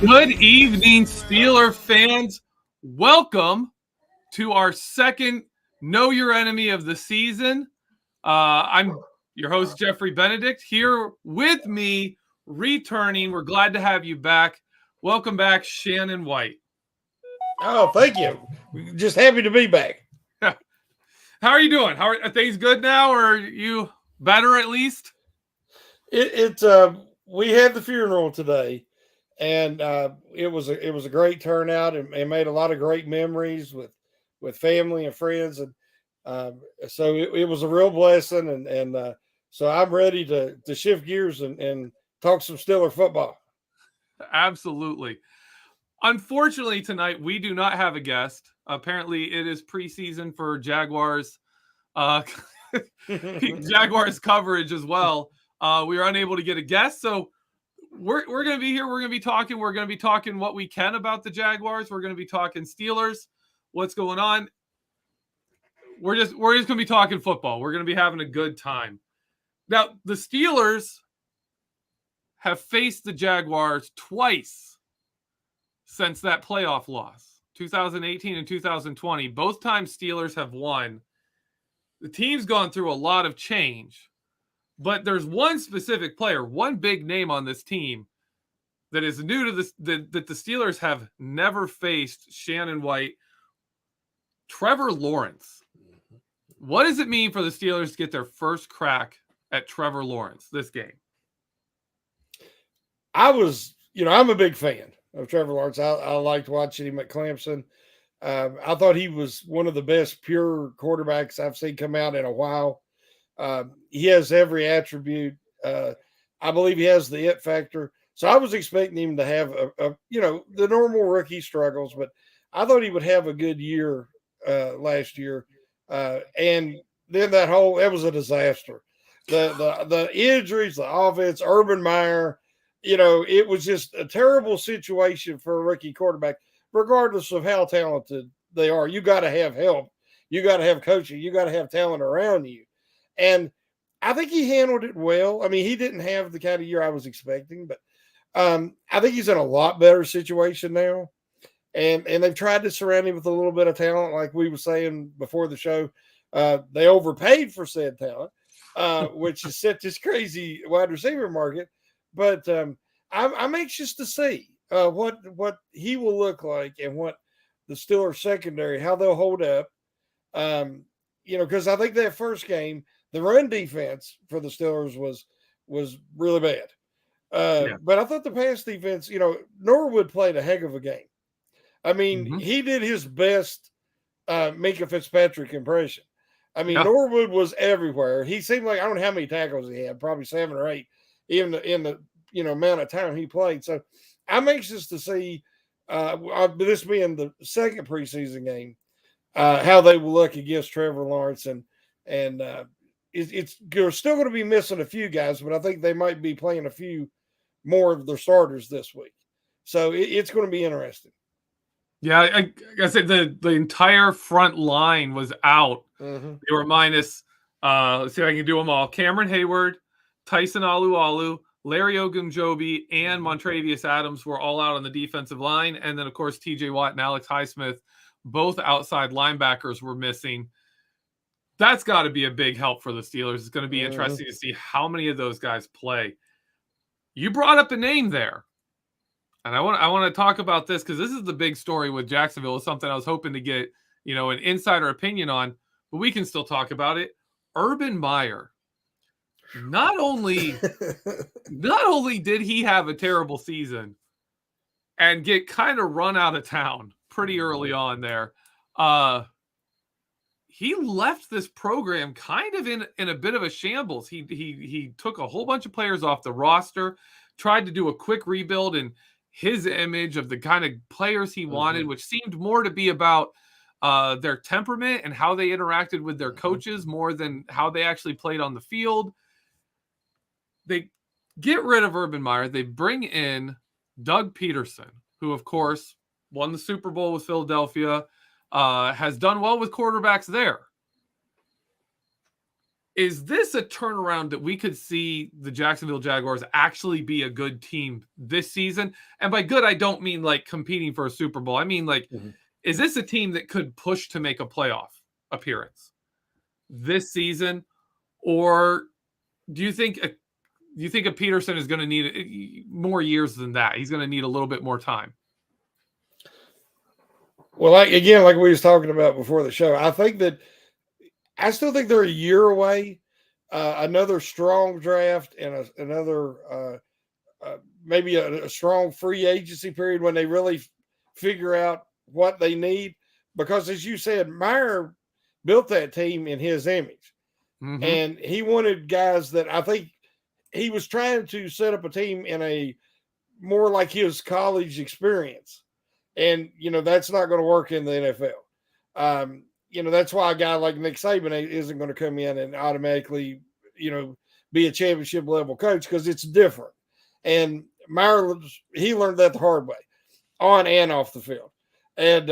Good evening, Steeler fans. Welcome to our second Know Your Enemy of the season. I'm your host, Geoffrey Benedict, here with me, returning. We're glad to have you back. Welcome back, Shannon White. Oh, thank you. Just happy to be back. How are you doing? Are things good now, or are you better at least? We had the funeral today, and it was a great turnout and made a lot of great memories with family and friends, and so it was a real blessing, and so I'm ready to shift gears and talk some Steeler football. Absolutely. Unfortunately, tonight we do not have a guest. Apparently, it is preseason for Jaguars. Jaguars coverage as well. We are unable to get a guest, so we're going to be here. We're going to be talking. We're going to be talking what we can about the Jaguars. We're going to be talking Steelers. What's going on? We're just going to be talking football. We're going to be having a good time. Now, the Steelers have faced the Jaguars twice since that playoff loss, 2018 and 2020. Both times Steelers have won. The team's gone through a lot of change, but there's one specific player, one big name on this team that is new to this, that the Steelers have never faced. Shannon White, Trevor Lawrence. What does it mean for the Steelers to get their first crack at Trevor Lawrence this game? I'm a big fan of Trevor Lawrence. I liked watching him at Clemson. I thought he was one of the best pure quarterbacks I've seen come out in a while. He has every attribute. I believe he has the it factor. So I was expecting him to have the normal rookie struggles, but I thought he would have a good year last year. And then that was a disaster. The injuries, the offense, Urban Meyer, it was just a terrible situation for a rookie quarterback, regardless of how talented they are. You got to have help. You got to have coaching. You got to have talent around you. And I think he handled it well. I mean, he didn't have the kind of year I was expecting, but I think he's in a lot better situation now. And they've tried to surround him with a little bit of talent, like we were saying before the show. They overpaid for said talent, which has set this crazy wide receiver market. But I'm anxious to see what he will look like and what the Steelers secondary, how they'll hold up. Because I think that first game, the run defense for the Steelers was really bad. But I thought the pass defense, Norwood played a heck of a game. I mean, he did his best Minka Fitzpatrick impression. I mean, Norwood was everywhere. He seemed like, I don't know how many tackles he had, probably 7 or 8 in the amount of time he played. So I'm anxious to see this being the second preseason game, how they will look against Trevor Lawrence, and they're still going to be missing a few guys, but I think they might be playing a few more of their starters this week. So it's going to be interesting. Yeah, I said the entire front line was out. Mm-hmm. They were minus, let's see if I can do them all. Cameron Hayward, Tyson Alualu, Larry Ogunjobi, and Montravius Adams were all out on the defensive line. And then, of course, TJ Watt and Alex Highsmith, both outside linebackers, were missing. That's got to be a big help for the Steelers. It's going to be interesting to see how many of those guys play. You brought up a name there. And I want to talk about this because this is the big story with Jacksonville. It's something I was hoping to get, an insider opinion on, but we can still talk about it. Urban Meyer. Not only did he have a terrible season and get kind of run out of town pretty early on there, he left this program kind of in a bit of a shambles. He took a whole bunch of players off the roster, tried to do a quick rebuild and his image of the kind of players he wanted, which seemed more to be about their temperament and how they interacted with their coaches more than how they actually played on the field. They get rid of Urban Meyer. They bring in Doug Peterson, who, of course, won the Super Bowl with Philadelphia, has done well with quarterbacks there. Is this a turnaround that we could see the Jacksonville Jaguars actually be a good team this season? And by good, I don't mean like competing for a Super Bowl. I mean like, is this a team that could push to make a playoff appearance this season? Or do you think a Peterson is going to need more years than that? He's going to need a little bit more time. Well, like we was talking about before the show, I still think they're a year away. Another strong draft and another maybe a strong free agency period when they really figure out what they need. Because as you said, Meyer built that team in his image. And he wanted guys that I think he was trying to set up a team in a more like his college experience. And, that's not going to work in the NFL. That's why a guy like Nick Saban isn't going to come in and automatically, be a championship level coach because it's different. And Meyer, he learned that the hard way on and off the field. And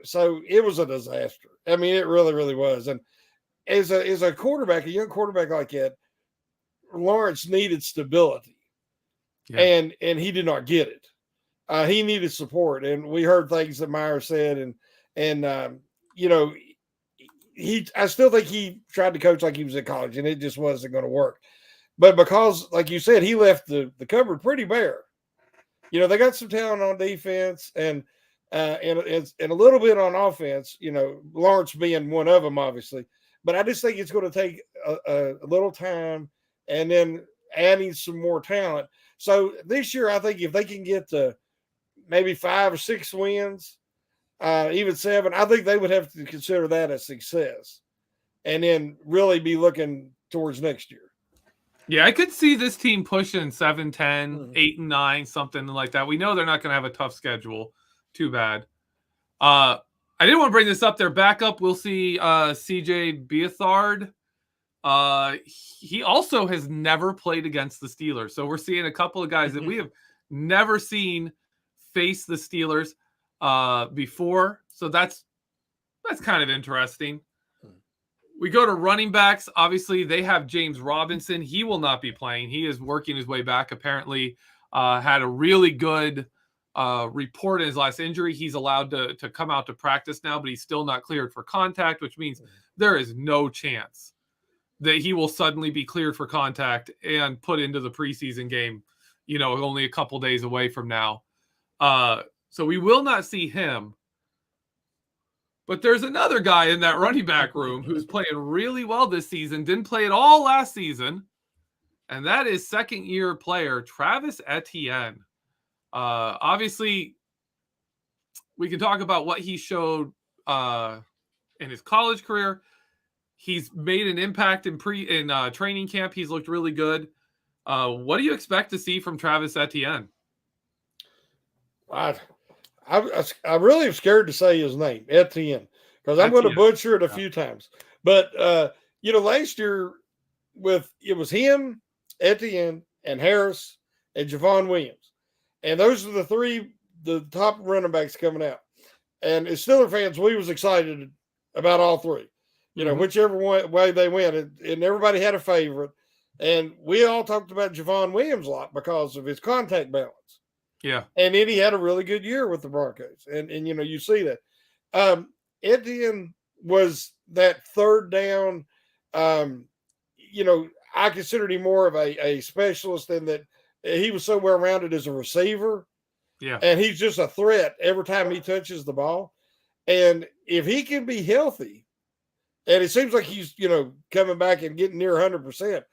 so it was a disaster. I mean, it really, really was. And as a quarterback, a young quarterback like that, Lawrence needed stability, and he did not get it. He needed support, and we heard things that Meyer said, and I still think he tried to coach like he was in college, and it just wasn't going to work. But because, like you said, he left the cupboard pretty bare. They got some talent on defense and a little bit on offense. Lawrence being one of them, obviously. But I just think it's going to take a little time and then adding some more talent. So this year, I think if they can get to maybe 5 or 6 wins, even 7, I think they would have to consider that a success and then really be looking towards next year. Yeah, I could see this team pushing 7-10, 8-9, something like that. We know they're not going to have a tough schedule. Too bad. I didn't want to bring this up. Their backup, we'll see CJ Beathard. He also has never played against the Steelers. So we're seeing a couple of guys that we have never seen face the Steelers before. So that's kind of interesting. We go to running backs. Obviously, they have James Robinson. He will not be playing. He is working his way back. Apparently, had a really good report in his last injury. He's allowed to come out to practice now, but he's still not cleared for contact, which means there is no chance that he will suddenly be cleared for contact and put into the preseason game, only a couple days away from now. So we will not see him. But there's another guy in that running back room who's playing really well this season, didn't play at all last season, and that is second-year player Travis Etienne. Obviously, we can talk about what he showed in his college career. He's made an impact in training camp. He's looked really good. What do you expect to see from Travis Etienne? I really am scared to say his name, Etienne, because I'm going to butcher it a few times. But last year it was him, Etienne, and Harris, and Javon Williams. And those are the top running backs coming out. And as Steeler fans, we was excited about all three. Whichever way they went. And everybody had a favorite. And we all talked about Javon Williams a lot because of his contact balance. Yeah. And then he had a really good year with the Broncos. And you see that. Etienne was that third down. I considered him more of a specialist in that he was so well rounded as a receiver. Yeah. And he's just a threat every time he touches the ball. And if he can be healthy, and it seems like he's, coming back and getting near 100%,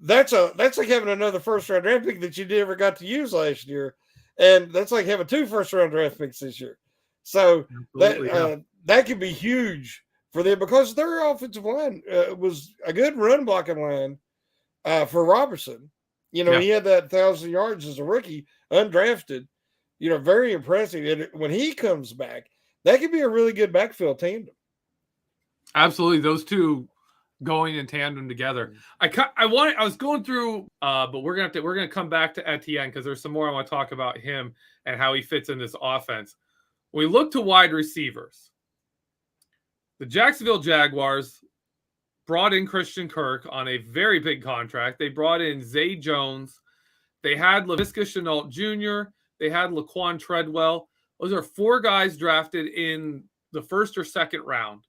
that's like having another first-round draft pick that you never got to use last year. And that's like having 2 first-round draft picks this year. So that could be huge for them because their offensive line was a good run blocking line for Robertson. He had that 1,000 yards as a rookie, undrafted, very impressive. And when he comes back, that could be a really good backfield tandem. Absolutely. Those two going in tandem together. I was going through, but we're going to come back to Etienne because there's some more I want to talk about him and how he fits in this offense. When we look to wide receivers, the Jacksonville Jaguars, brought in Christian Kirk on a very big contract. They brought in Zay Jones. They had Laviska Shenault Jr. They had Laquan Treadwell. Those are 4 guys drafted in the first or second round.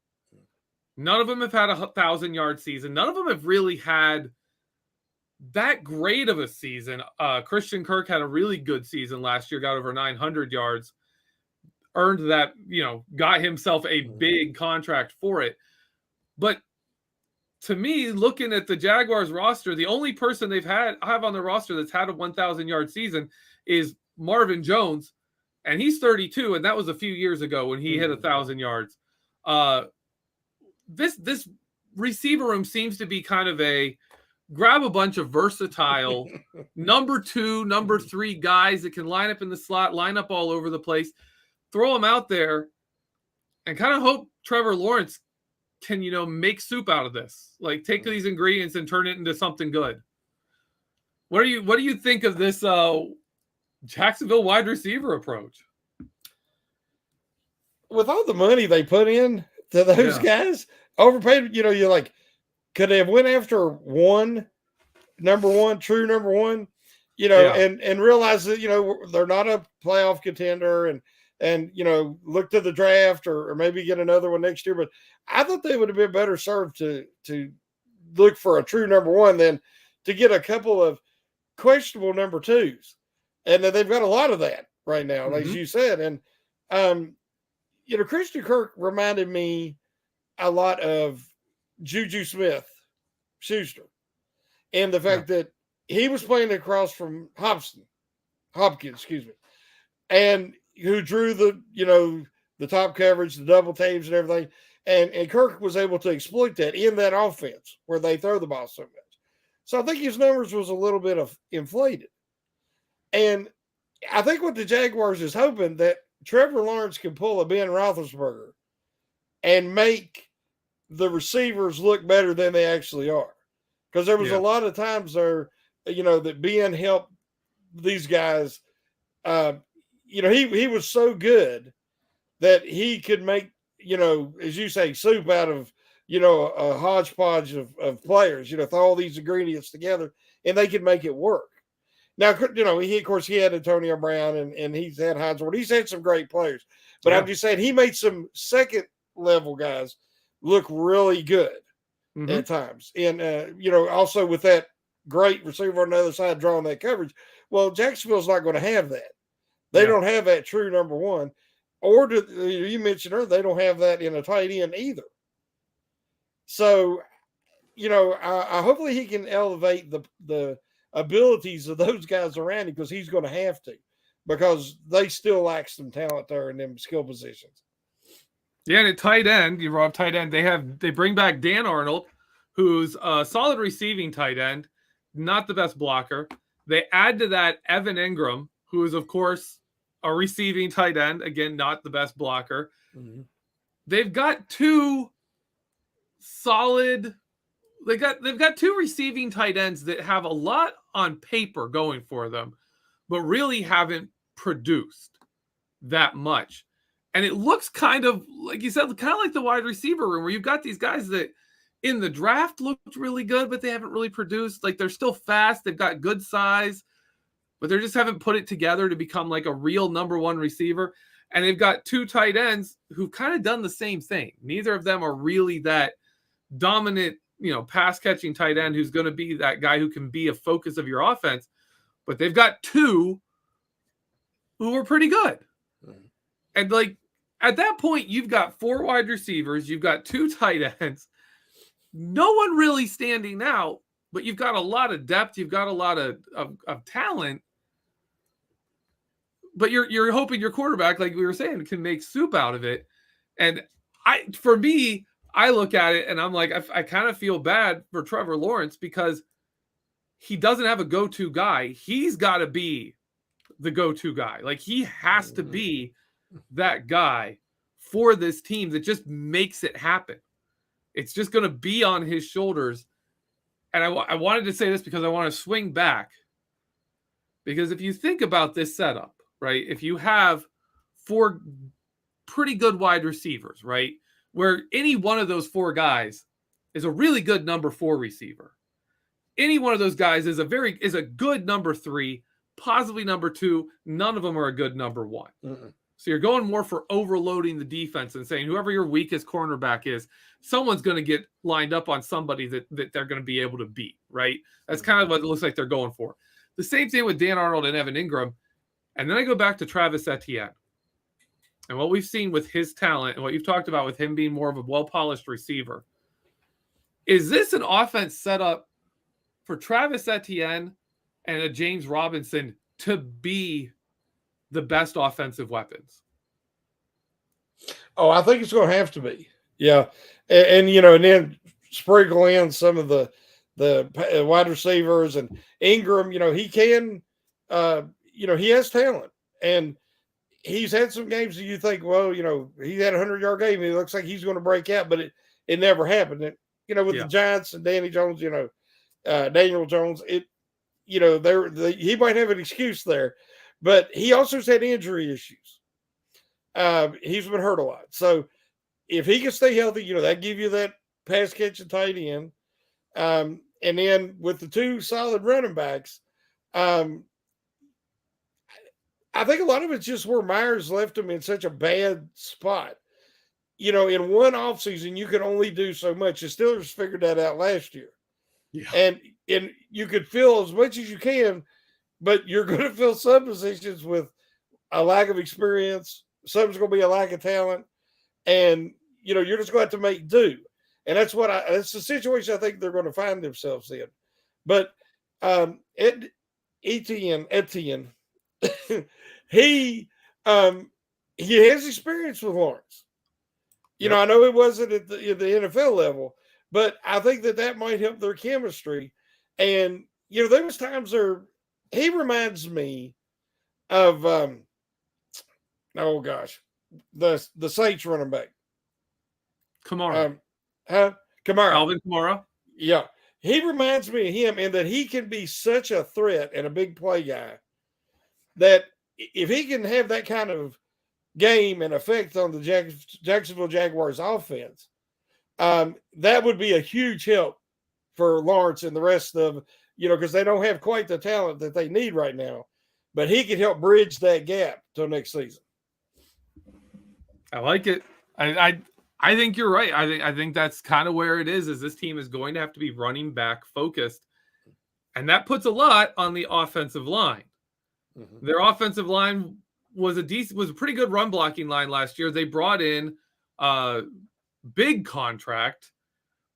None of them have had a 1,000-yard season. None of them have really had that great of a season. Christian Kirk had a really good season last year, got over 900 yards, earned that, got himself a big contract for it. But to me, looking at the Jaguars roster, the only person they've have on the roster that's had a 1,000-yard season is Marvin Jones, and he's 32, and that was a few years ago when he hit 1,000 yards. This receiver room seems to be kind of a grab a bunch of versatile number 2, number 3 guys that can line up in the slot, line up all over the place, throw them out there, and kind of hope Trevor Lawrence can, make soup out of this. Like, take these ingredients and turn it into something good. What do you think of this Jacksonville wide receiver approach? With all the money they put in to those guys, overpaid, you're like, could they have went after true number one, and realize that, they're not a playoff contender and look to the draft or maybe get another one next year. But I thought they would have been better served to look for a true number one than to get a couple of questionable number 2s. And they've got a lot of that right now, as you said. And, Christian Kirk reminded me a lot of Juju Smith-Schuster, and the fact that he was playing across from Hopkins, and who drew the top coverage, the double teams and everything. And Kirk was able to exploit that in that offense where they throw the ball so much. So I think his numbers was a little bit of inflated. And I think what the Jaguars is hoping that Trevor Lawrence can pull a Ben Roethlisberger and make the receivers look better than they actually are. Because there was a lot of times there, that Ben helped these guys. He was so good that he could make, as you say, soup out of, a hodgepodge of players, throw all these ingredients together and they could make it work. Now, he had Antonio Brown and he's had Hines Ward. He's had some great players, but I'm just saying he made some second level guys look really good at times. And, also with that great receiver on the other side drawing that coverage. Well, Jacksonville's not going to have that. They don't have that true number one. Or you mentioned earlier, they don't have that in a tight end either. So, I hopefully he can elevate the abilities of those guys around him because he's going to have to, because they still lack some talent there in them skill positions. Yeah, and at tight end, you brought up tight end. They bring back Dan Arnold, who's a solid receiving tight end, not the best blocker. They add to that Evan Ingram, who is of course a receiving tight end, again not the best blocker. They've got 2 solid. They've got 2 receiving tight ends that have a lot on paper going for them, but really haven't produced that much. And it looks kind of, like you said, kind of like the wide receiver room where you've got these guys that in the draft looked really good, but they haven't really produced. Like, they're still fast. They've got good size, but they just haven't put it together to become like a real number 1 receiver. And they've got 2 tight ends who've kind of done the same thing. Neither of them are really that dominant, pass catching tight end who's going to be that guy who can be a focus of your offense. But they've got 2 who are pretty good. And like, at that point, you've got 4 wide receivers, you've got 2 tight ends, no one really standing out, but you've got a lot of depth, you've got a lot of talent. But you're hoping your quarterback, like we were saying, can make soup out of it. And for me, I look at it and I'm like, I kind of feel bad for Trevor Lawrence because he doesn't have a go-to guy. He's got to be the go-to guy. Like, he has to be that guy for this team that just makes it happen. It's just going to be on his shoulders. And I wanted to say this because I want to swing back. Because if you think about this setup, right, if you have 4 pretty good wide receivers, right, where any one of those 4 guys is a really good number 4 receiver. Any one of those guys is a good number 3, possibly number 2. None of them are a good number 1. Mm-mm. So you're going more for overloading the defense and saying whoever your weakest cornerback is, someone's going to get lined up on somebody that they're going to be able to beat, right? That's kind of what it looks like they're going for. The same thing with Dan Arnold and Evan Ingram. And then I go back to Travis Etienne. And what we've seen with his talent and what you've talked about with him being more of a well-polished receiver. Is this an offense set up for Travis Etienne and a James Robinson to be the best offensive weapons? Oh, I think it's going to have to be. Yeah. And and then sprinkle in some of the wide receivers and Ingram, he can, he has talent. And he's had some games that you think, well, he had a 100-yard game. It looks like he's going to break out, but it never happened. And, with the Giants and Danny Jones, Daniel Jones, he might have an excuse there, but he also has had injury issues. He's been hurt a lot. So if he can stay healthy, that give you that pass catching tight end. And then with the 2 solid running backs, I think a lot of it's just where Myers left him in such a bad spot. In one offseason, you could only do so much. The Steelers figured that out last year. Yeah. And you could fill as much as you can, but you're going to fill some positions with a lack of experience. Some's going to be a lack of talent. And, you're just going to have to make do. And that's that's the situation I think they're going to find themselves in. But Etienne, he has experience with Lawrence. I know it wasn't at the NFL level, but I think that might help their chemistry. And, there was times he reminds me of, the Saints running back. Kamara. Kamara. Alvin Kamara. Yeah. He reminds me of him in that he can be such a threat and a big play guy that if he can have that kind of game and effect on the Jacksonville Jaguars offense, that would be a huge help for Lawrence and the rest of, because they don't have quite the talent that they need right now, but he could help bridge that gap till next season. I like it. I think you're right. I think that's kind of where it is this team is going to have to be running back focused. And that puts a lot on the offensive line. Mm-hmm. Their offensive line was a pretty good run blocking line last year. They brought in a big contract,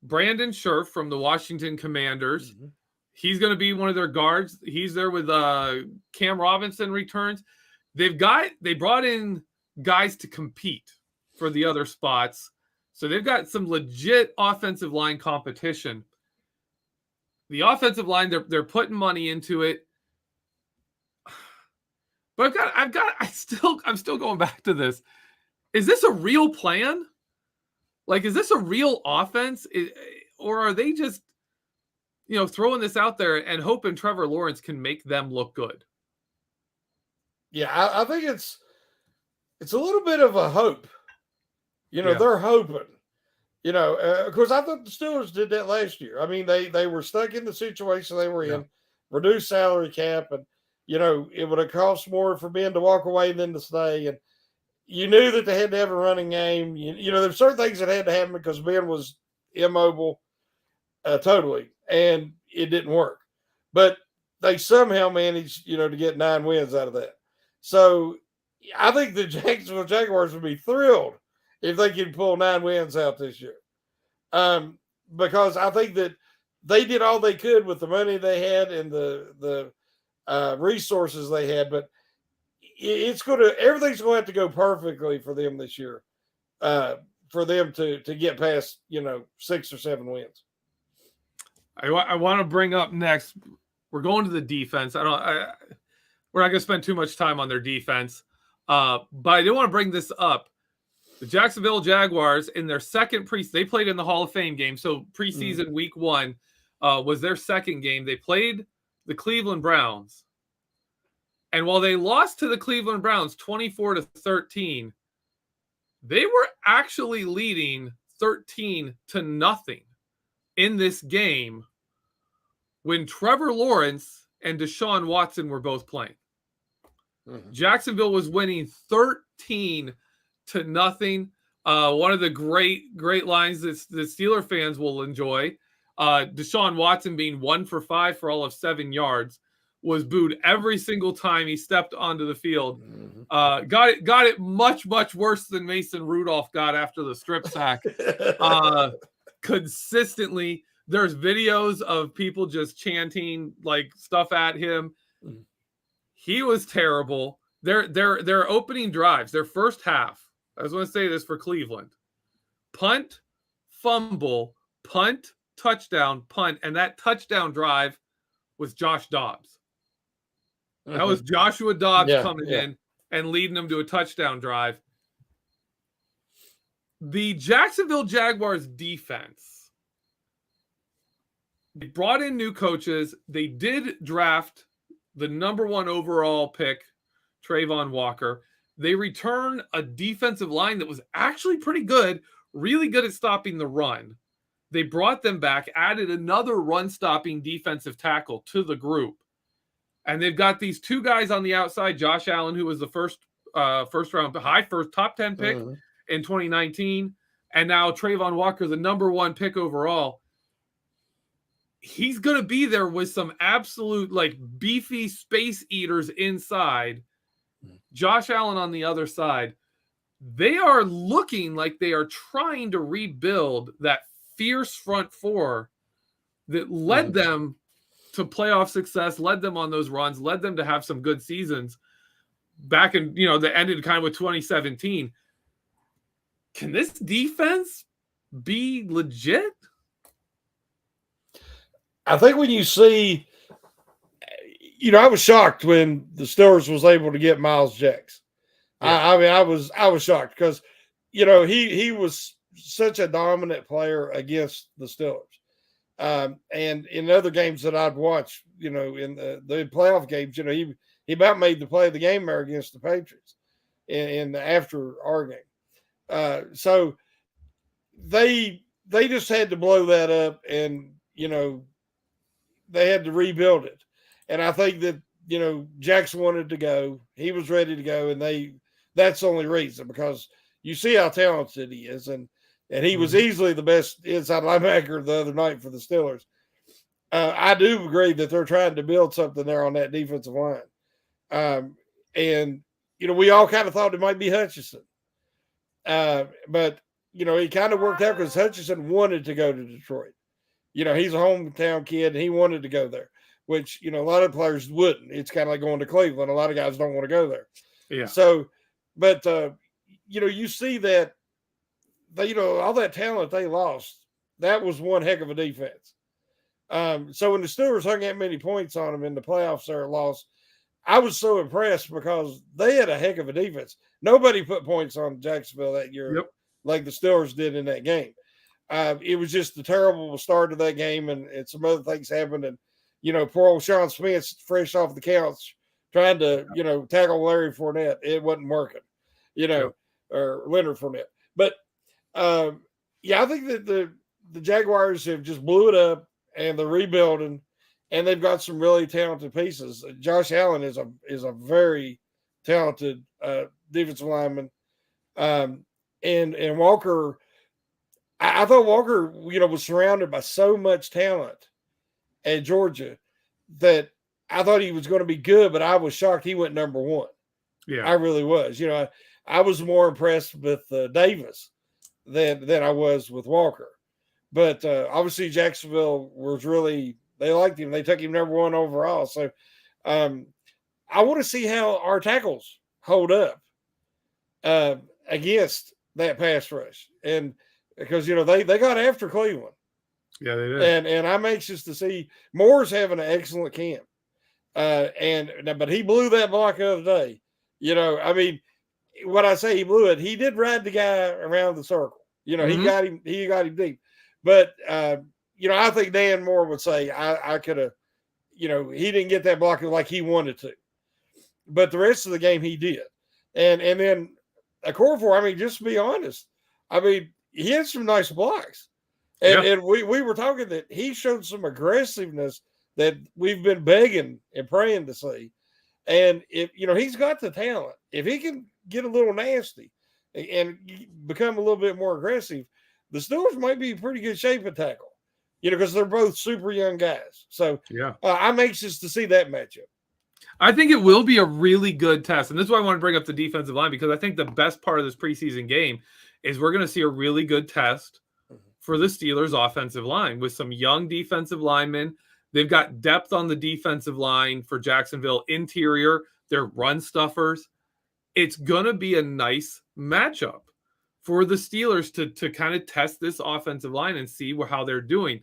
Brandon Scherf from the Washington Commanders. Mm-hmm. He's going to be one of their guards. He's there with Cam Robinson returns. They brought in guys to compete for the other spots. So they've got some legit offensive line competition. The offensive line, they're putting money into it. But I'm still going back to this. Is this a real plan? Like, is this a real offense? Or are they just, throwing this out there and hoping Trevor Lawrence can make them look good? Yeah, I think it's a little bit of a hope. They're hoping. Of course, I thought the Steelers did that last year. I mean, they were stuck in the situation they were in, reduced salary cap, and it would have cost more for Ben to walk away than to stay. And you knew that they had to have a running game. There's certain things that had to happen because Ben was immobile totally, and it didn't work. But they somehow managed, to get 9 wins out of that. So I think the Jacksonville Jaguars would be thrilled if they could pull 9 wins out this year. Because I think that they did all they could with the money they had and the resources they had, but everything's going to have to go perfectly for them this year, for them to get past 6 or 7 wins. I want to bring up next. We're going to the defense. We're not going to spend too much time on their defense, but I do want to bring this up. The Jacksonville Jaguars in their second they played in the Hall of Fame game. So preseason week 1 was their second game. They played the Cleveland Browns. And while they lost to the Cleveland Browns 24-13, they were actually leading 13-0 in this game when Trevor Lawrence and Deshaun Watson were both playing. Mm-hmm. Jacksonville was winning 13-0. One of the great lines that the Steeler fans will enjoy, Deshaun Watson being 1 for 5 for all of 7 yards, was booed every single time he stepped onto the field. Mm-hmm. Got it much worse than Mason Rudolph got after the strip sack. Consistently, there's videos of people just chanting like stuff at him. Mm-hmm. He was terrible. Their opening drives, their first half. I was going to say this for Cleveland: punt, fumble, punt, touchdown, punt, and that touchdown drive was Josh Dobbs. Mm-hmm. That was Joshua Dobbs coming in and leading them to a touchdown drive. The Jacksonville Jaguars defense, they brought in new coaches. They did draft the number 1 overall pick, Trayvon Walker. They return a defensive line that was actually pretty good, really good at stopping the run. They brought them back, added another run-stopping defensive tackle to the group. And they've got these 2 guys on the outside, Josh Allen, who was the first top 10 pick in 2019, and now Trayvon Walker, the number 1 pick overall. He's going to be there with some absolute like beefy space eaters inside. Josh Allen on the other side. They are looking like they are trying to rebuild that fierce front four that led them to playoff success, led them on those runs, led them to have some good seasons back in, that ended kind of with 2017. Can this defense be legit? I think when you see, I was shocked when the Steelers was able to get Miles Jacks. Yeah. I was shocked because, he was such a dominant player against the Steelers. And in other games that I'd watched, in the playoff games, he about made the play of the game there against the Patriots in after our game. So they just had to blow that up, and they had to rebuild it. And I think that Jackson wanted to go, he was ready to go, and that's the only reason, because you see how talented he is, and he was easily the best inside linebacker the other night for the Steelers. I do agree that they're trying to build something there on that defensive line. And, we all kind of thought it might be Hutchinson. But, he kind of worked out because Hutchinson wanted to go to Detroit. He's a hometown kid, and he wanted to go there, which, a lot of players wouldn't. It's kind of like going to Cleveland. A lot of guys don't want to go there. Yeah. So, but, you see that, all that talent they lost, that was one heck of a defense. So when the Steelers hung that many points on them in the playoffs there lost, I was so impressed because they had a heck of a defense. Nobody put points on Jacksonville that year like the Steelers did in that game. It was just a terrible start to that game, and some other things happened. And, poor old Sean Smith, fresh off the couch, trying to, tackle Larry Fournette. It wasn't working, or Leonard Fournette. But, I think that the Jaguars have just blew it up, and they're rebuilding, and they've got some really talented pieces. Josh Allen is a very talented defensive lineman, and Walker. I thought Walker, was surrounded by so much talent at Georgia that I thought he was going to be good, but I was shocked he went number 1. Yeah, I really was. I was more impressed with Davis than I was with Walker. But obviously Jacksonville was they liked him. They took him number 1 overall. So I want to see how our tackles hold up against that pass rush. And because, they got after Cleveland. Yeah, they did. And I'm anxious to see Moore's having an excellent camp. But he blew that block the other day. When I say he blew it, he did ride the guy around the circle. He got him deep. But, I think Dan Moore would say I could have, he didn't get that block like he wanted to. But the rest of the game he did. And then Okorafor, just to be honest, he had some nice blocks. And we were talking that he showed some aggressiveness that we've been begging and praying to see. And if he's got the talent, if he can get a little nasty and become a little bit more aggressive, the Steelers might be in pretty good shape at tackle. Because they're both super young guys. So I'm anxious to see that matchup. I think it will be a really good test. And this is why I want to bring up the defensive line, because I think the best part of this preseason game is we're going to see a really good test for the Steelers offensive line with some young defensive linemen. They've got depth on the defensive line for Jacksonville interior. They're run stuffers. It's going to be a nice matchup for the Steelers to kind of test this offensive line and see how they're doing.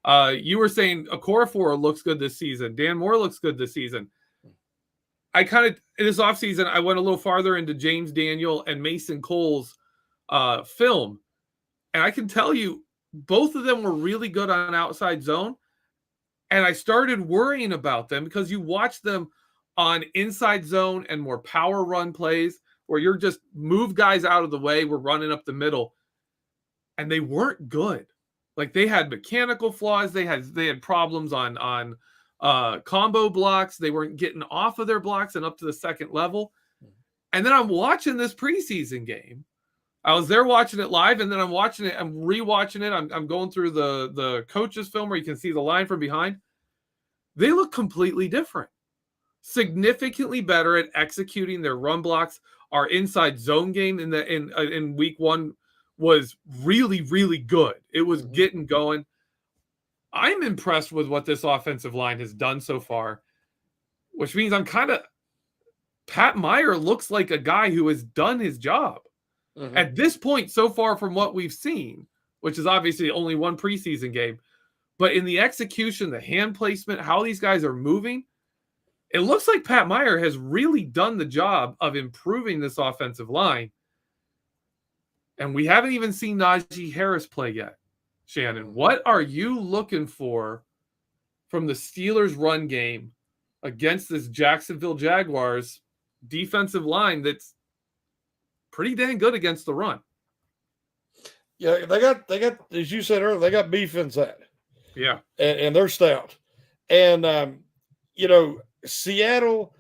You were saying Okorafor looks good this season. Dan Moore looks good this season. I kind of, in this offseason, I went a little farther into James Daniel and Mason Cole's film. And I can tell you, both of them were really good on outside zone. And I started worrying about them because you watch them on inside zone and more power run plays where you're just move guys out of the way. We're running up the middle. And they weren't good. Like they had mechanical flaws. They had problems on combo blocks. They weren't getting off of their blocks and up to the second level. And then I'm watching this preseason game. I was there watching it live, and then I'm watching it. I'm rewatching it. I'm going through the coach's film where you can see the line from behind. They look completely different. Significantly better at executing their run blocks. Our inside zone game in week one was really, really good. It was getting going. I'm impressed with what this offensive line has done so far, which means Pat Meyer looks like a guy who has done his job. At this point, so far from what we've seen, which is obviously only one preseason game, but in the execution, the hand placement, how these guys are moving, it looks like Pat Meyer has really done the job of improving this offensive line. And we haven't even seen Najee Harris play yet. Shannon, what are you looking for from the Steelers' run game against this Jacksonville Jaguars defensive line that's pretty dang good against the run? Yeah, they got as you said earlier, they got beef inside. Yeah. And they're stout. And Seattle,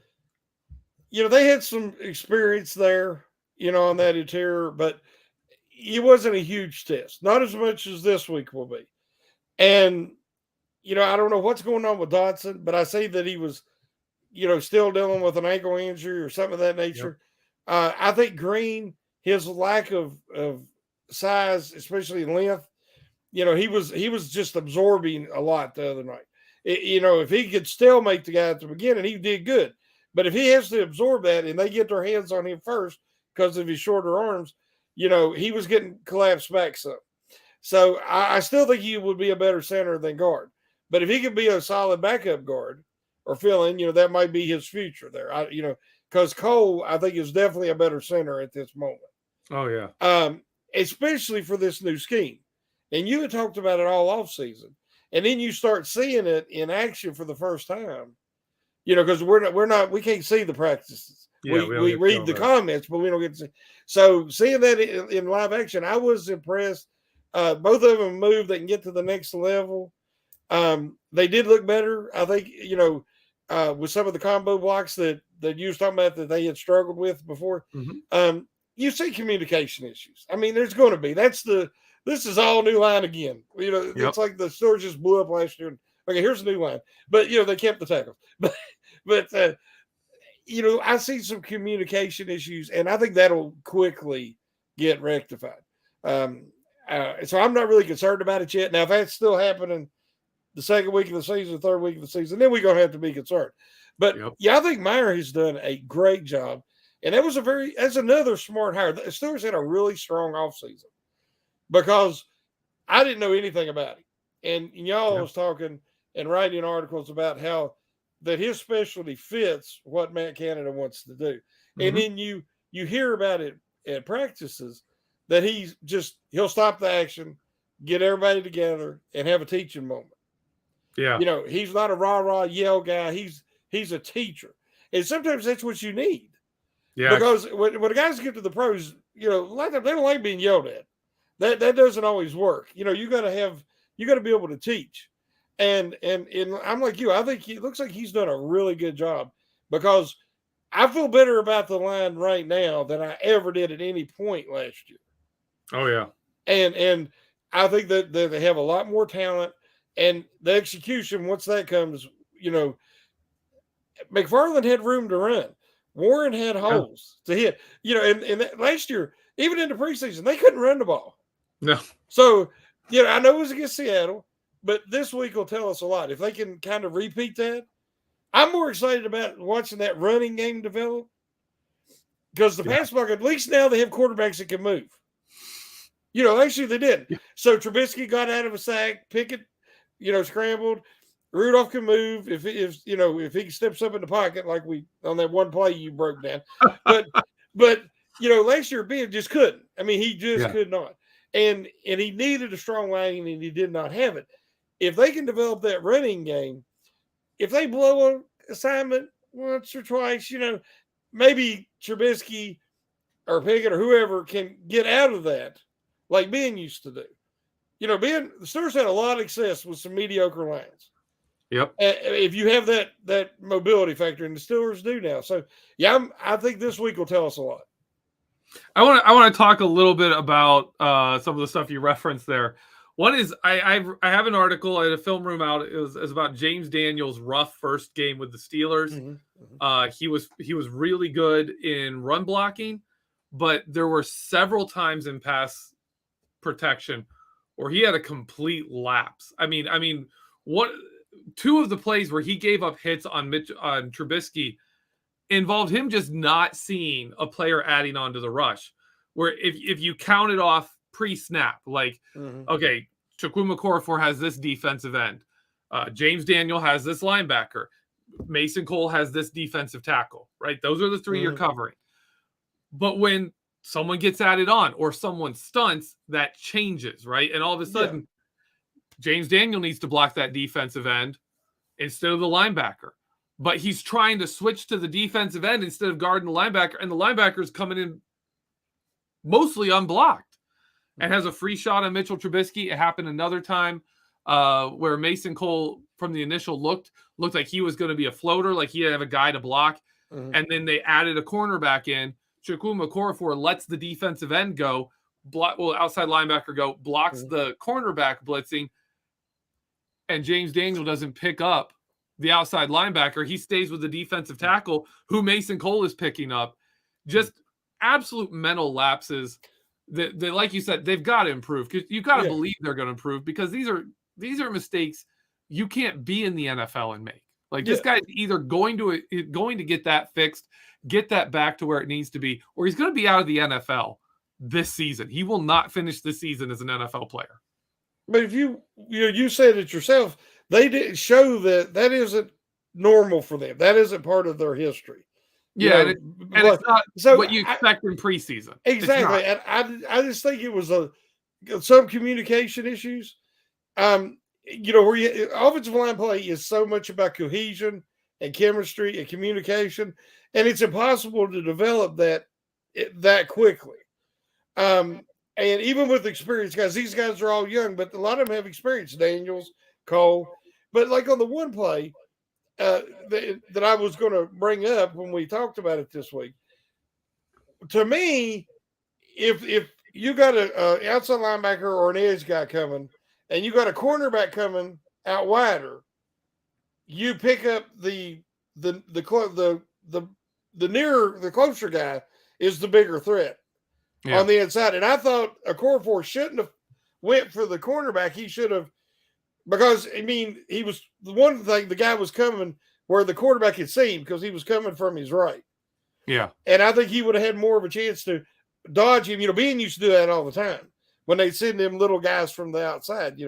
they had some experience there, on that interior, but it wasn't a huge test. Not as much as this week will be. And, I don't know what's going on with Dotson, but I see that he was, still dealing with an ankle injury or something of that nature. Yep. I think Green, his lack of size, especially length, he was just absorbing a lot the other night. If he could stalemate the guy at the beginning, he did good. But if he has to absorb that and they get their hands on him first because of his shorter arms, he was getting collapsed back some. So I still think he would be a better center than guard. But if he could be a solid backup guard or fill in, that might be his future there. Because Cole, I think, is definitely a better center at this moment. Oh, yeah. Especially for this new scheme. And you had talked about it all offseason. And then you start seeing it in action for the first time, because we can't see the practices. Yeah, we read the comments, but we don't get to see. So seeing that in live action, I was impressed. Both of them moved. They can get to the next level. They did look better. I think, with some of the combo blocks that you was talking about that they had struggled with before. You see communication issues. I mean, there's going to be. This is all new line again. It's like the store just blew up last year. Okay, here's a new line. But, they kept the tackles. But I see some communication issues, and I think that'll quickly get rectified. So I'm not really concerned about it yet. Now, if that's still happening the second week of the season, third week of the season, then we're going to have to be concerned. But, I think Meyer has done a great job. And that's another smart hire. The Steelers had a really strong offseason because I didn't know anything about him. And y'all was talking and writing articles about how that his specialty fits what Matt Canada wants to do. And then you hear about it at practices that he'll stop the action, get everybody together, and have a teaching moment. Yeah. He's not a rah-rah yell guy. He's a teacher. And sometimes that's what you need. Yeah. Because when the guys get to the pros, they don't like being yelled at. That doesn't always work. You got to be able to teach. And I'm like you. I think it looks like he's done a really good job, because I feel better about the line right now than I ever did at any point last year. Oh yeah. And I think that they have a lot more talent, and the execution, once that comes, McFarland had room to run. Warren had holes to hit. And last year, even in the preseason, they couldn't run the ball. No. So, I know it was against Seattle, but this week will tell us a lot. If they can kind of repeat that, I'm more excited about watching that running game develop, because the pass block, at least now they have quarterbacks that can move. Last year they didn't. Yeah. So Trubisky got out of a sack, Pickett, scrambled. Rudolph can move if he steps up in the pocket like we on that one play you broke down. But last year Ben just couldn't. I mean, he just could not. And he needed a strong line, and he did not have it. If they can develop that running game, if they blow an assignment once or twice, maybe Trubisky or Pickett or whoever can get out of that, like Ben used to do. Ben, the Steelers had a lot of success with some mediocre lines. Yep. If you have that mobility factor, and the Steelers do now. So I think this week will tell us a lot. I want to talk a little bit about some of the stuff you referenced there. One is I have an article. I had a film room out. It was about James Daniels' rough first game with the Steelers. Mm-hmm. He was really good in run blocking, but there were several times in pass protection where he had a complete lapse. I mean, what? Two of the plays where he gave up hits on Trubisky involved him just not seeing a player adding on to the rush. Where if you count it off pre-snap, like, okay, Chukwuma Okorafor has this defensive end. James Daniel has this linebacker. Mason Cole has this defensive tackle, right? Those are the three you're covering. But when someone gets added on or someone stunts, that changes, right? And all of a sudden, James Daniel needs to block that defensive end instead of the linebacker. But he's trying to switch to the defensive end instead of guarding the linebacker, and the linebacker is coming in mostly unblocked and has a free shot on Mitchell Trubisky. It happened another time where Mason Cole from the initial looked like he was going to be a floater, like he had a guy to block. And then they added a cornerback in. Chukwuma Okorafor lets the defensive end go, outside linebacker go, blocks the cornerback blitzing, and James Daniel doesn't pick up the outside linebacker. He stays with the defensive tackle, who Mason Cole is picking up. Just absolute mental lapses that like you said, they've got to improve. Because you got to believe they're going to improve, because these are mistakes you can't be in the NFL and make. Like, this guy's either going to get that fixed, get that back to where it needs to be, or he's going to be out of the NFL this season. He will not finish this season as an NFL player. But if you said it yourself, they didn't show that isn't normal for them. That isn't part of their history. Yeah, and it's not what you expect in preseason. Exactly. And I just think it was some communication issues. Where offensive line play is so much about cohesion and chemistry and communication, and it's impossible to develop that quickly. And even with experienced guys, these guys are all young, but a lot of them have experience. Daniels, Cole, but like on the one play that I was going to bring up when we talked about it this week, to me, if you got an outside linebacker or an edge guy coming, and you got a cornerback coming out wider, you pick up the closer guy is the bigger threat on the inside. And I thought Okorafor shouldn't have went for the cornerback. He should have, because he was the one thing, the guy was coming where the quarterback could see him because he was coming from his right. Yeah. And I think he would have had more of a chance to dodge him. Ben used to do that all the time when they send them little guys from the outside.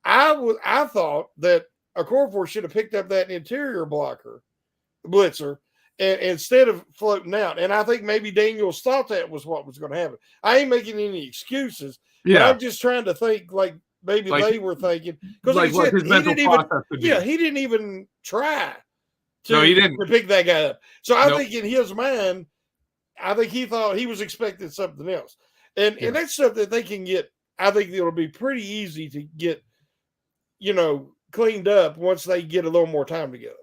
I thought that Okorafor should have picked up that interior blitzer, and instead of floating out. And I think maybe Daniels thought that was what was going to happen. I ain't making any excuses, but I'm just trying to think like maybe they were thinking, because he didn't even try to pick that guy up. So I think in his mind, I think he thought he was expecting something else. And that's stuff that they can get I think it'll be pretty easy to get, cleaned up once they get a little more time together.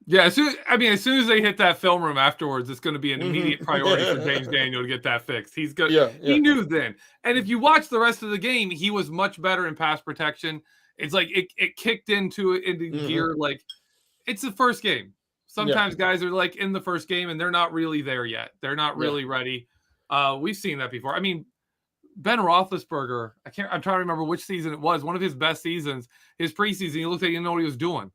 Yeah, as soon as they hit that film room afterwards, it's going to be an immediate priority for James Daniel to get that fixed. He's good. Yeah. He knew then. And if you watch the rest of the game, he was much better in pass protection. It's like it kicked into gear. Like, it's the first game. Sometimes guys are like in the first game and they're not really there yet. They're not really ready. We've seen that before. I mean, Ben Roethlisberger, I'm trying to remember which season it was. One of his best seasons, his preseason, he looked like he didn't know what he was doing.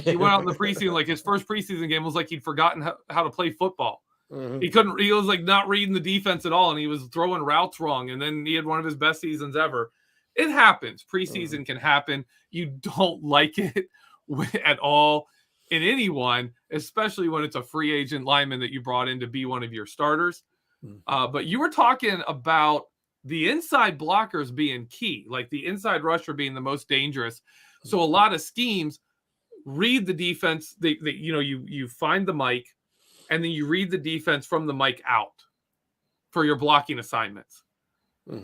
He went out in the preseason, like his first preseason game was like he'd forgotten how to play football. He was like not reading the defense at all, and he was throwing routes wrong. And then he had one of his best seasons ever. It happens. Preseason can happen. You don't like it at all in anyone, especially when it's a free agent lineman that you brought in to be one of your starters. But you were talking about the inside blockers being key, like the inside rusher being the most dangerous. So a lot of schemes read the defense. You find the mic, and then you read the defense from the mic out for your blocking assignments.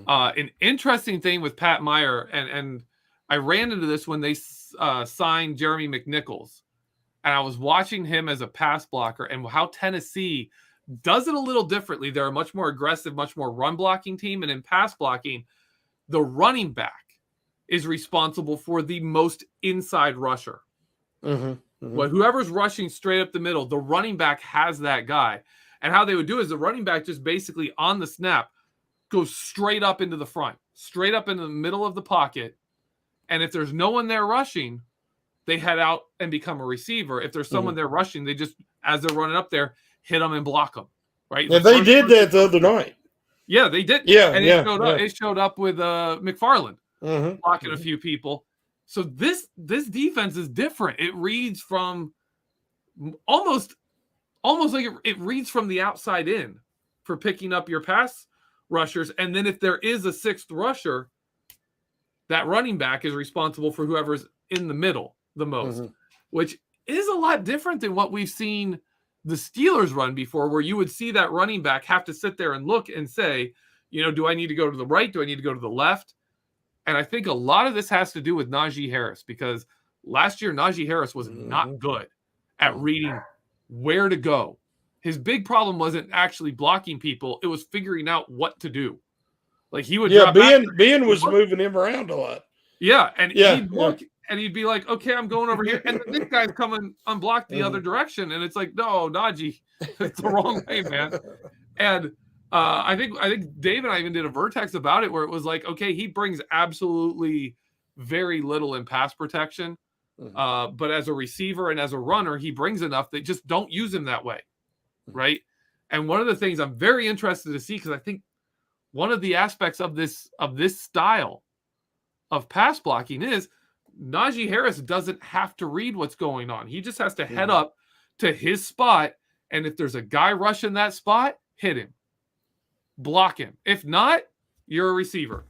An interesting thing with Pat Meyer, and I ran into this when they signed Jeremy McNichols, and I was watching him as a pass blocker and how Tennessee does it a little differently. They're a much more aggressive, much more run blocking team. And in pass blocking, the running back is responsible for the most inside rusher. But whoever's rushing straight up the middle, the running back has that guy. And how they would do is the running back just basically on the snap goes straight up into the front, straight up into the middle of the pocket. And if there's no one there rushing, they head out and become a receiver. If there's someone there rushing, they just, as they're running up there, hit them and block them. Right? And they did that the other night. Yeah, they did. Yeah, and it showed up with McFarland blocking a few people. So this defense is different. It reads from almost like it reads from the outside in for picking up your pass rushers. And then if there is a sixth rusher, that running back is responsible for whoever's in the middle the most, which is a lot different than what we've seen the Steelers run before, where you would see that running back have to sit there and look and say, do I need to go to the right? Do I need to go to the left? And I think a lot of this has to do with Najee Harris, because last year Najee Harris was not good at reading where to go. His big problem wasn't actually blocking people. It was figuring out what to do. Like he would Ben was moving him around a lot. Yeah. And he'd look and he'd be like, okay, I'm going over here. And then this guy's coming unblocked the other direction. And it's like, no, Najee, it's the wrong way, man. And I think Dave and I even did a Vertex about it, where it was like, okay, he brings absolutely very little in pass protection. But as a receiver and as a runner, he brings enough that just don't use him that way. Right. And one of the things I'm very interested to see, because I think one of the aspects of this style of pass blocking is Najee Harris doesn't have to read what's going on. He just has to head up to his spot. And if there's a guy rushing that spot, hit him, block him. If not, you're a receiver.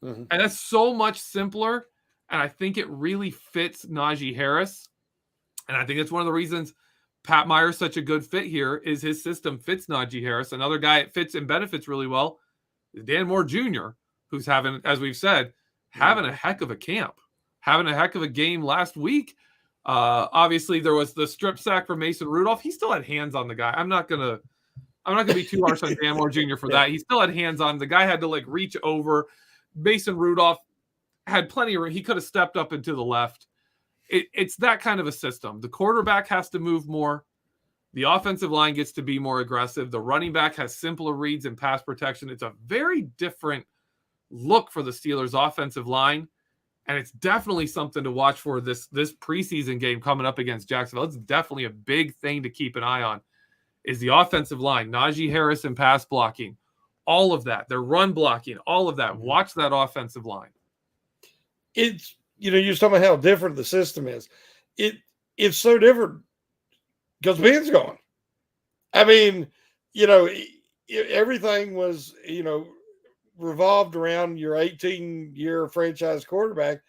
And that's so much simpler. And I think it really fits Najee Harris. And I think it's one of the reasons Pat Meyer's such a good fit here is his system fits Najee Harris. Another guy it fits and benefits really well is Dan Moore Jr., who's having, as we've said, having a heck of a camp, having a heck of a game last week. Obviously, there was the strip sack for Mason Rudolph. He still had hands on the guy. I'm not gonna be too harsh on Dan Moore Jr. for that. He still had hands on. The guy had to reach over. Mason Rudolph had plenty of room. He could have stepped up into the left. It's that kind of a system. The quarterback has to move more. The offensive line gets to be more aggressive. The running back has simpler reads and pass protection. It's a very different look for the Steelers' offensive line. And it's definitely something to watch for this preseason game coming up against Jacksonville. It's definitely a big thing to keep an eye on, is the offensive line. Najee Harris and pass blocking, all of that. Their run blocking, all of that. Watch that offensive line. It's, you're just talking about how different the system is. It's so different because Ben's gone. I mean, everything was, revolved around your 18-year franchise quarterback,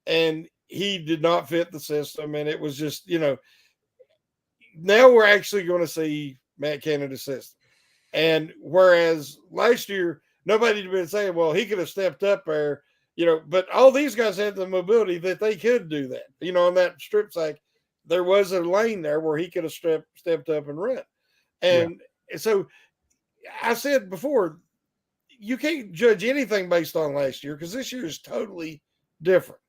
and he did not fit the system. And it was just, now we're actually going to see Matt Canada's system. And whereas last year, nobody had been saying, well, he could have stepped up there But all these guys had the mobility that they could do that. On that strip sack, there was a lane there where he could have stepped up and run. And so I said before, you can't judge anything based on last year because this year is totally different.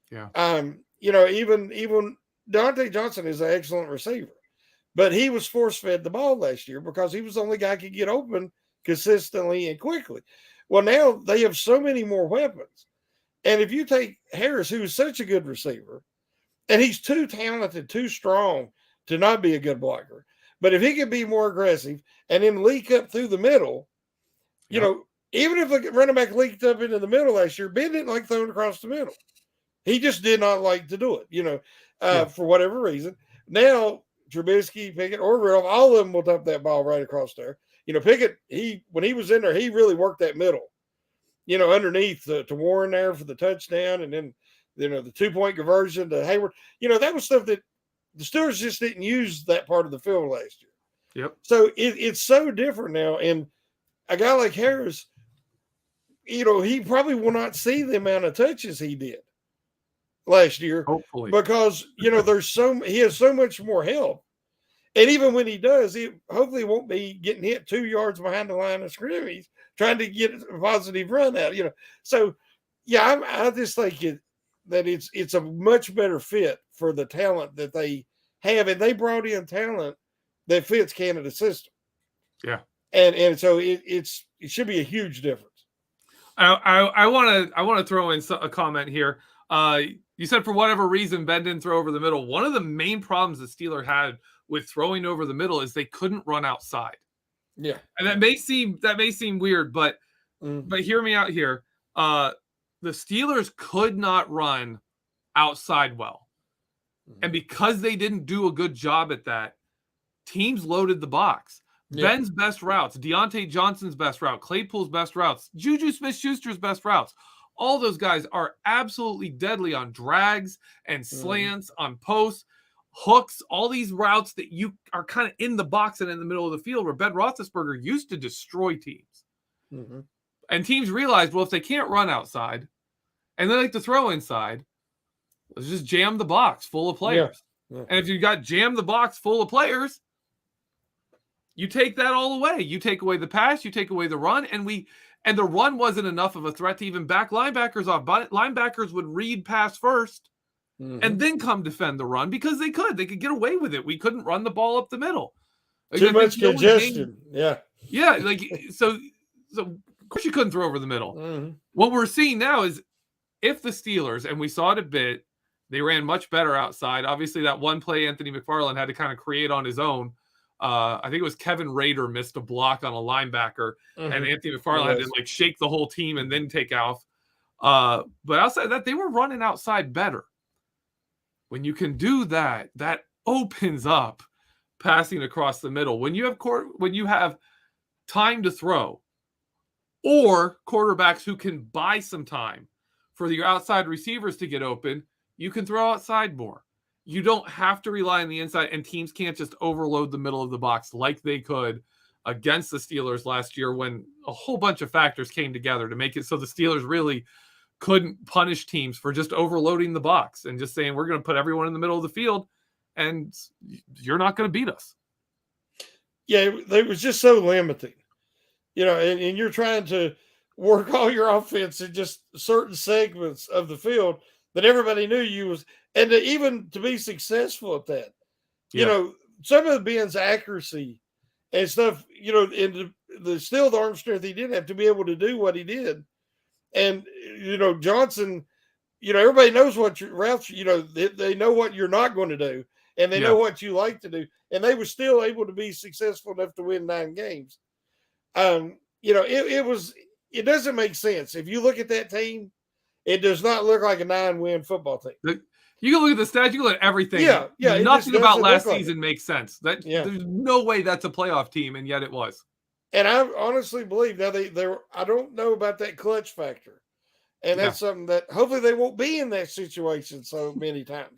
Yeah. Even Deontay Johnson is an excellent receiver, but he was force-fed the ball last year because he was the only guy who could get open consistently and quickly. Well, now they have so many more weapons. And if you take Harris, who is such a good receiver, and he's too talented, too strong to not be a good blocker, but if he could be more aggressive and then leak up through the middle, even if the running back leaked up into the middle last year, Ben didn't like throwing across the middle. He just did not like to do it, for whatever reason. Now, Trubisky, Pickett, or Rudolph, all of them will dump that ball right across there. Pickett, when he was in there, he really worked that middle, underneath to Warren there for the touchdown, and then, the 2-point conversion to Hayward. That was stuff that the Steelers just didn't use that part of the field last year. Yep. So it's so different now. And a guy like Harris, he probably will not see the amount of touches he did last year. Hopefully. Because, he has so much more help. And even when he does, he hopefully won't be getting hit 2 yards behind the line of scrimmage trying to get a positive run out. So I just think that it's a much better fit for the talent that they have, and they brought in talent that fits Canada's system. Yeah, and so it should be a huge difference. I want to throw in a comment here. You said for whatever reason Ben didn't throw over the middle. One of the main problems the Steelers had with throwing over the middle is they couldn't run outside. Yeah, and that may seem weird, but hear me out here. The Steelers could not run outside well. And because they didn't do a good job at that, teams loaded the box. Yeah. Ben's best routes, Deontay Johnson's best route, Claypool's best routes, Juju Smith-Schuster's best routes. All those guys are absolutely deadly on drags and slants, on posts, hooks, all these routes that you are kind of in the box and in the middle of the field where Ben Roethlisberger used to destroy teams. And teams realized, well, if they can't run outside and they like to throw inside, let's just jam the box full of players. Yeah. And if you got jammed the box full of players, you take that all away. You take away the pass, you take away the run, and the run wasn't enough of a threat to even back linebackers off. But linebackers would read pass first and then come defend the run because they could get away with it. We couldn't run the ball up the middle. Too much congestion. Yeah. So of course you couldn't throw over the middle. What we're seeing now is if the Steelers, and we saw it a bit, they ran much better outside. Obviously, that one play Anthony McFarland had to kind of create on his own. I think it was Kevin Rader missed a block on a linebacker, and Anthony McFarland had to shake the whole team and then take off. But outside that, they were running outside better. When you can do that, that opens up passing across the middle. When you have time to throw, or quarterbacks who can buy some time for your outside receivers to get open, you can throw outside more. You don't have to rely on the inside, and teams can't just overload the middle of the box like they could against the Steelers last year when a whole bunch of factors came together to make it so the Steelers really couldn't punish teams for just overloading the box and just saying, we're going to put everyone in the middle of the field and you're not going to beat us. Yeah, it was just so limiting, and you're trying to work all your offense in just certain segments of the field that everybody knew you was, and even to be successful at that, some of Ben's accuracy and stuff, and the arm strength he did have to be able to do what he did. And, Johnson, everybody knows what your routes, they know what you're not going to do, and they know what you like to do. And they were still able to be successful enough to win 9 games. It doesn't make sense. If you look at that team, it does not look like a 9-win football team. You can look at the stats, you can look at everything. Yeah. Nothing about last season makes sense. There's no way that's a playoff team, and yet it was. And I honestly believe now I don't know about that clutch factor. And that's something that hopefully they won't be in that situation so many times.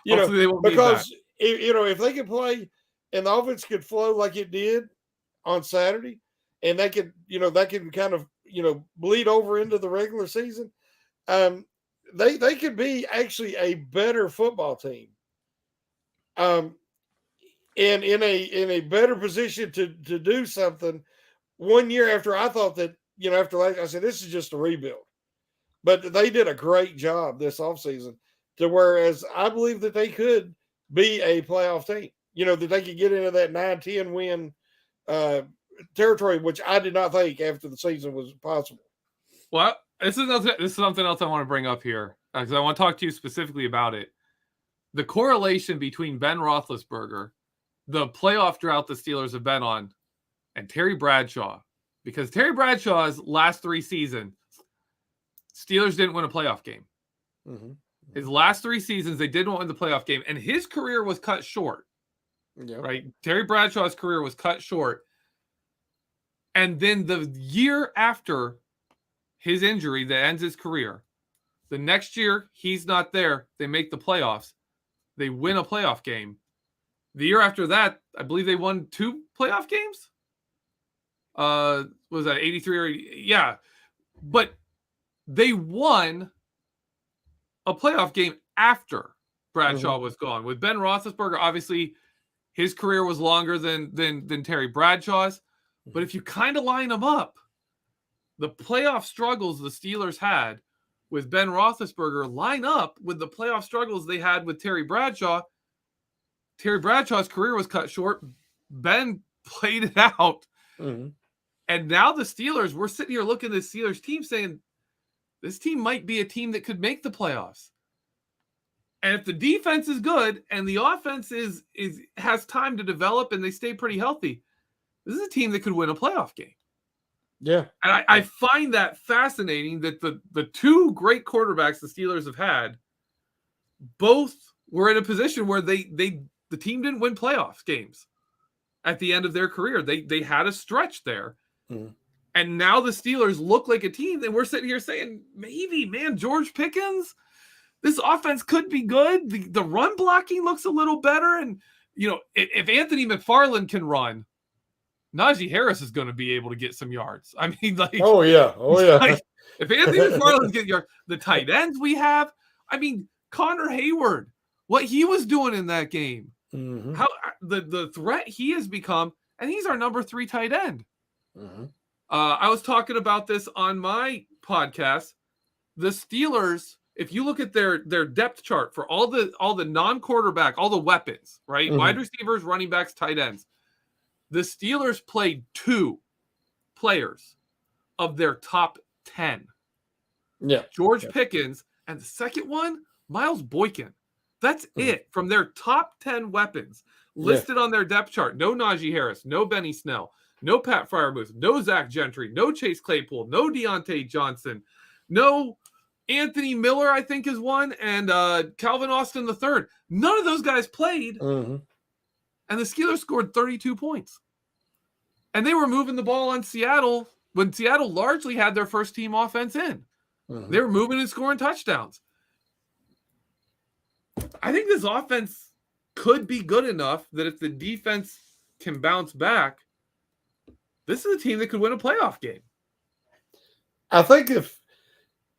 They won't because if they could play and the offense could flow like it did on Saturday, and they could, that can kind of, bleed over into the regular season, They could be actually a better football team. And in a better position to do something 1 year after I thought that, after last, I said, this is just a rebuild. But they did a great job this offseason to whereas I believe that they could be a playoff team, that they could get into that 9-10 win territory, which I did not think after the season was possible. Well, this is something else I want to bring up here because I want to talk to you specifically about it. The correlation between Ben Roethlisberger, the playoff drought the Steelers have been on, and Terry Bradshaw. Because Terry Bradshaw's last 3 seasons, Steelers didn't win a playoff game. Mm-hmm. His last 3 seasons, they didn't win the playoff game, and his career was cut short. Yep. Right? Terry Bradshaw's career was cut short. And then the year after his injury that ends his career, the next year, he's not there. They make the playoffs. They win a playoff game. The year after that, I believe they won 2 playoff games. Was that 83 or 80? Yeah. But they won a playoff game after Bradshaw was gone. With Ben Roethlisberger, obviously, his career was longer than Terry Bradshaw's. But if you kind of line them up, the playoff struggles the Steelers had with Ben Roethlisberger line up with the playoff struggles they had with Terry Bradshaw. Terry Bradshaw's career was cut short. Ben played it out. Mm-hmm. And now the Steelers, we're sitting here looking at the Steelers team saying, this team might be a team that could make the playoffs. And if the defense is good and the offense has time to develop and they stay pretty healthy, this is a team that could win a playoff game. Yeah. And I find that fascinating that the 2 great quarterbacks the Steelers have had, both were in a position where the team didn't win playoff games at the end of their career. They had a stretch there. Mm-hmm. And now the Steelers look like a team, and we're sitting here saying, maybe, man, George Pickens, this offense could be good. The run blocking looks a little better. And, if Anthony McFarland can run, Najee Harris is going to be able to get some yards. I mean, oh yeah. Like, if Anthony McFarland's getting yards, the tight ends we have, I mean, Connor Hayward, what he was doing in that game, how the threat he has become, and he's our number 3 tight end. Mm-hmm. I was talking about this on my podcast. The Steelers, if you look at their depth chart for all the non-quarterback, all the weapons, right? Mm-hmm. Wide receivers, running backs, tight ends. The Steelers played 2 players of their top 10. Yeah. George Pickens, and the second one, Miles Boykin. That's it from their top 10 weapons listed on their depth chart. No Najee Harris, no Benny Snell, no Pat Freiermuth, no Zach Gentry, no Chase Claypool, no Deontay Johnson, no Anthony Miller, I think is one, and Calvin Austin III. None of those guys played, and the Steelers scored 32 points. And they were moving the ball on Seattle when Seattle largely had their first team offense in. They were moving and scoring touchdowns. I think this offense could be good enough that if the defense can bounce back, this is a team that could win a playoff game. I think if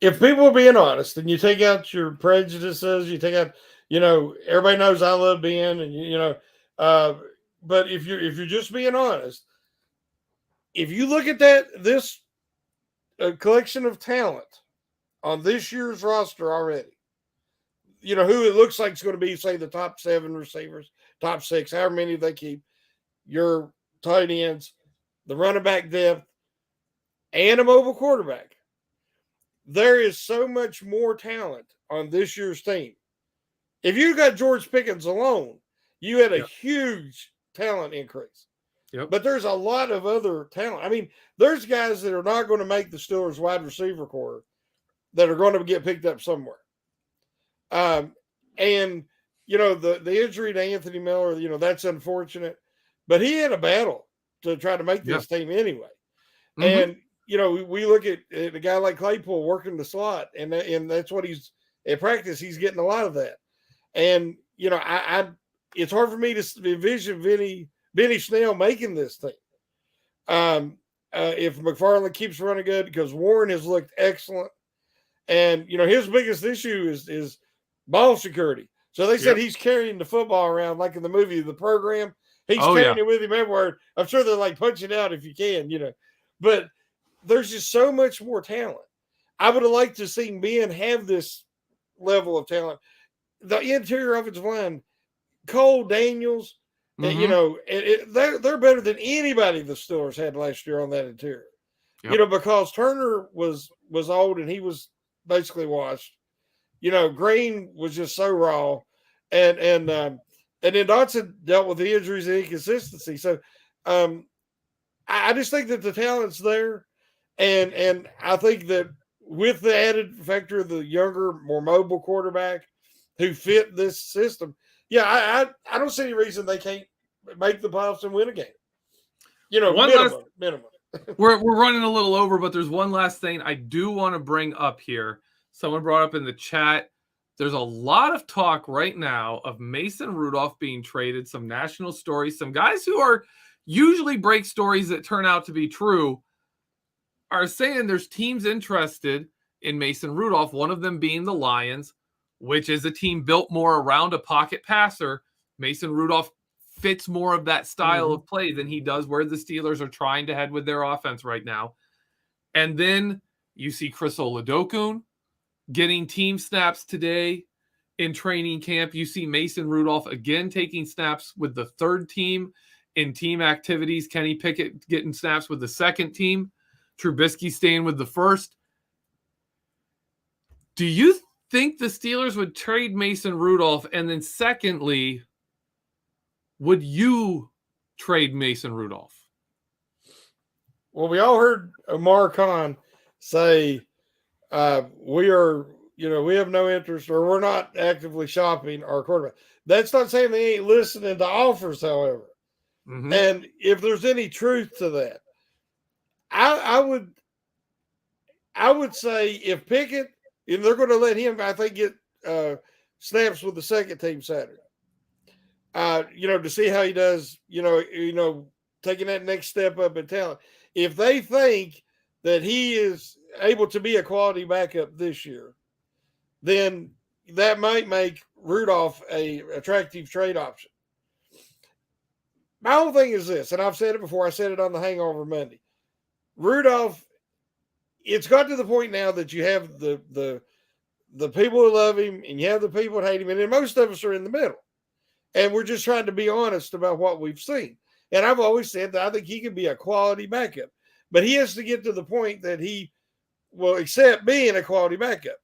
people are being honest and you take out your prejudices, you take out, everybody knows I love Ben, and but if you're just being honest, if you look at this collection of talent on this year's roster already, who it looks like is going to be, say, the top 7 receivers, top 6, however many they keep, your tight ends, the running back depth, and a mobile quarterback. There is so much more talent on this year's team. If you got George Pickens alone, you had a huge talent increase. Yep. But there's a lot of other talent. I mean, there's guys that are not going to make the Steelers wide receiver core that are going to get picked up somewhere. And, the injury to Anthony Miller, that's unfortunate. But he had a battle to try to make this team anyway. And, we look at a guy like Claypool working the slot, and that's what he's at practice. He's getting a lot of that. And, it's hard for me to envision Benny Snell making this thing. If McFarland keeps running good, because Warren has looked excellent. And, his biggest issue is ball security. So they said he's carrying the football around like in the movie, The Program. He's carrying it with him everywhere. I'm sure they're like, punch it out if you can, But there's just so much more talent. I would have liked to see Ben have this level of talent. The interior offensive line, Cole Daniels, they're better than anybody the Steelers had last year on that interior. Because Turner was old and he was basically washed. Green was just so raw, and then Dotson dealt with the injuries and inconsistency. So, I just think that the talent's there, and I think that with the added factor of the younger, more mobile quarterback who fit this system, I don't see any reason they can't make the playoffs and win a game. Minimum. We're running a little over, but there's one last thing I do want to bring up here. Someone brought up in the chat. There's a lot of talk right now of Mason Rudolph being traded, some national stories, some guys who are usually break stories that turn out to be true are saying there's teams interested in Mason Rudolph, one of them being the Lions, which is a team built more around a pocket passer. Mason Rudolph fits more of that style of play than he does where the Steelers are trying to head with their offense right now. And then you see Chris Oladokun getting team snaps today in training camp. You see Mason Rudolph again taking snaps with the third team in team activities. Kenny Pickett getting snaps with the second team. Trubisky staying with the first. Do you think the Steelers would trade Mason Rudolph? And then secondly, would you trade Mason Rudolph? Well, we all heard Amar Khan say, we have no interest or we're not actively shopping our quarterback. That's not saying they ain't listening to offers, however. And if there's any truth to that, I would say if Pickett, if they're going to let him, I think, get snaps with the second team Saturday, to see how he does, taking that next step up in talent. If they think that he is able to be a quality backup this year, then that might make Rudolph a attractive trade option. My whole thing is this, and I've said it before, I said it on the Hangover Monday. Rudolph, it's got to the point now that you have the people who love him and you have the people that hate him, and then most of us are in the middle. And we're just trying to be honest about what we've seen. And I've always said that I think he could be a quality backup. But he has to get to the point that he will accept being a quality backup.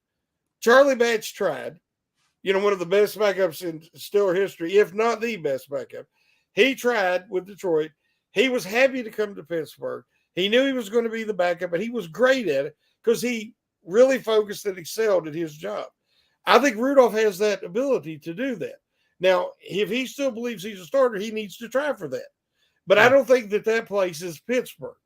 Charlie Batch tried, one of the best backups in Steeler history, if not the best backup. He tried with Detroit. He was happy to come to Pittsburgh. He knew he was going to be the backup, and he was great at it because he really focused and excelled at his job. I think Rudolph has that ability to do that. Now, if he still believes he's a starter, he needs to try for that. But I don't think that place is Pittsburgh,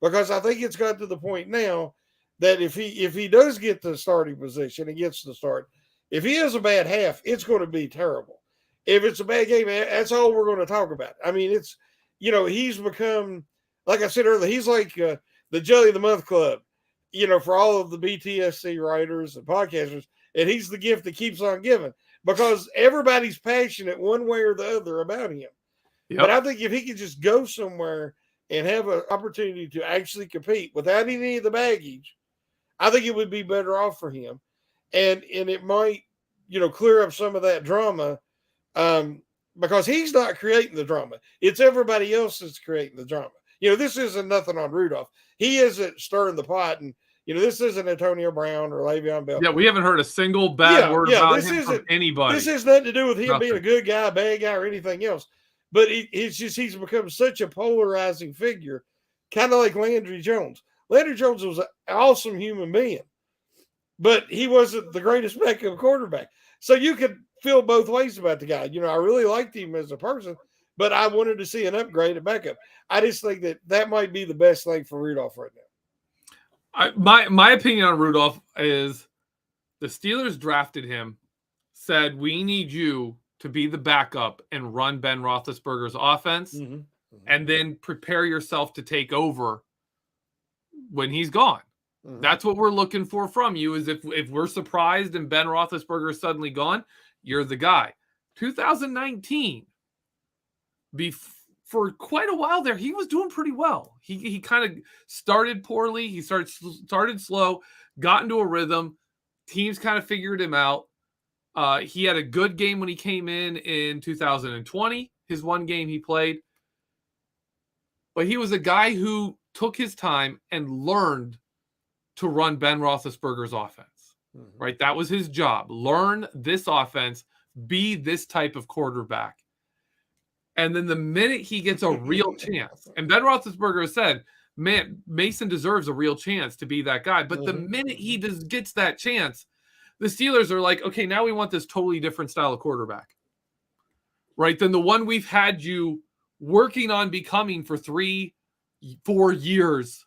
because I think it's got to the point now that if he does get the starting position and gets the start, if he has a bad half, it's going to be terrible. If it's a bad game, that's all we're going to talk about. I mean, it's, he's become, like I said earlier, he's like the Jelly of the Month Club, for all of the BTSC writers and podcasters, and he's the gift that keeps on giving because everybody's passionate one way or the other about him. Yep. But I think if he could just go somewhere and have an opportunity to actually compete without any of the baggage, I think it would be better off for him. And it might, clear up some of that drama because he's not creating the drama. It's everybody else that's creating the drama. This isn't nothing on Rudolph. He isn't stirring the pot. And, this isn't Antonio Brown or Le'Veon Bell. Yeah, we haven't heard a single bad word about him from anybody. This has nothing to do with him being a good guy, bad guy, or anything else. But he's become such a polarizing figure, kind of like Landry Jones. Landry Jones was an awesome human being, but he wasn't the greatest backup quarterback. So you could feel both ways about the guy. I really liked him as a person, but I wanted to see an upgrade at backup. I just think that might be the best thing for Rudolph right now. My opinion on Rudolph is the Steelers drafted him, said, we need you to be the backup and run Ben Roethlisberger's offense, and then prepare yourself to take over when he's gone. Mhm. That's what we're looking for from you, is if we're surprised and Ben Roethlisberger is suddenly gone, you're the guy. 2019, for quite a while there, he was doing pretty well. He kind of started poorly. He started slow, got into a rhythm. Teams kind of figured him out. He had a good game when he came in 2020, his one game he played. But he was a guy who took his time and learned to run Ben Roethlisberger's offense, right? That was his job. Learn this offense, be this type of quarterback. And then the minute he gets a real chance, and Ben Roethlisberger has said, man, Mason deserves a real chance to be that guy. But the minute he gets that chance, the Steelers are like, okay, now we want this totally different style of quarterback, right? Than the one we've had you working on becoming for 3-4 years.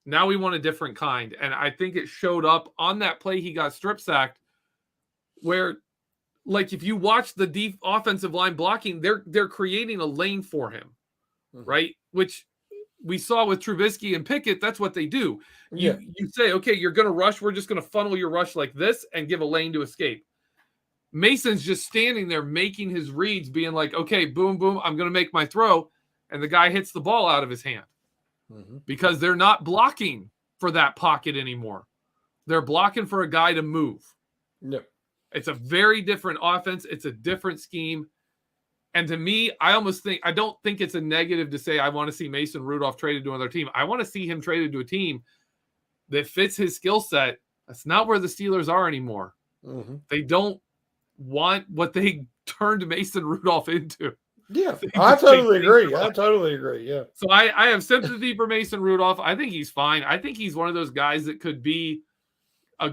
Now we want a different kind. And I think it showed up on that play he got strip sacked, where, like, if you watch the offensive line blocking, they're creating a lane for him, right? Which we saw with Trubisky and Pickett. That's what they do. You say, okay, you're going to rush. We're just going to funnel your rush like this and give a lane to escape. Mason's just standing there making his reads, being like, okay, boom, boom, I'm going to make my throw. And the guy hits the ball out of his hand because they're not blocking for that pocket anymore. They're blocking for a guy to move. Yep. It's a very different offense. It's a different scheme. And to me, I don't think it's a negative to say I want to see Mason Rudolph traded to another team. I want to see him traded to a team that fits his skill set. That's not where the Steelers are anymore. They don't want what they turned Mason Rudolph into. Yeah, I totally agree. Yeah. So I have sympathy for Mason Rudolph. I think he's fine. I think he's one of those guys that could be a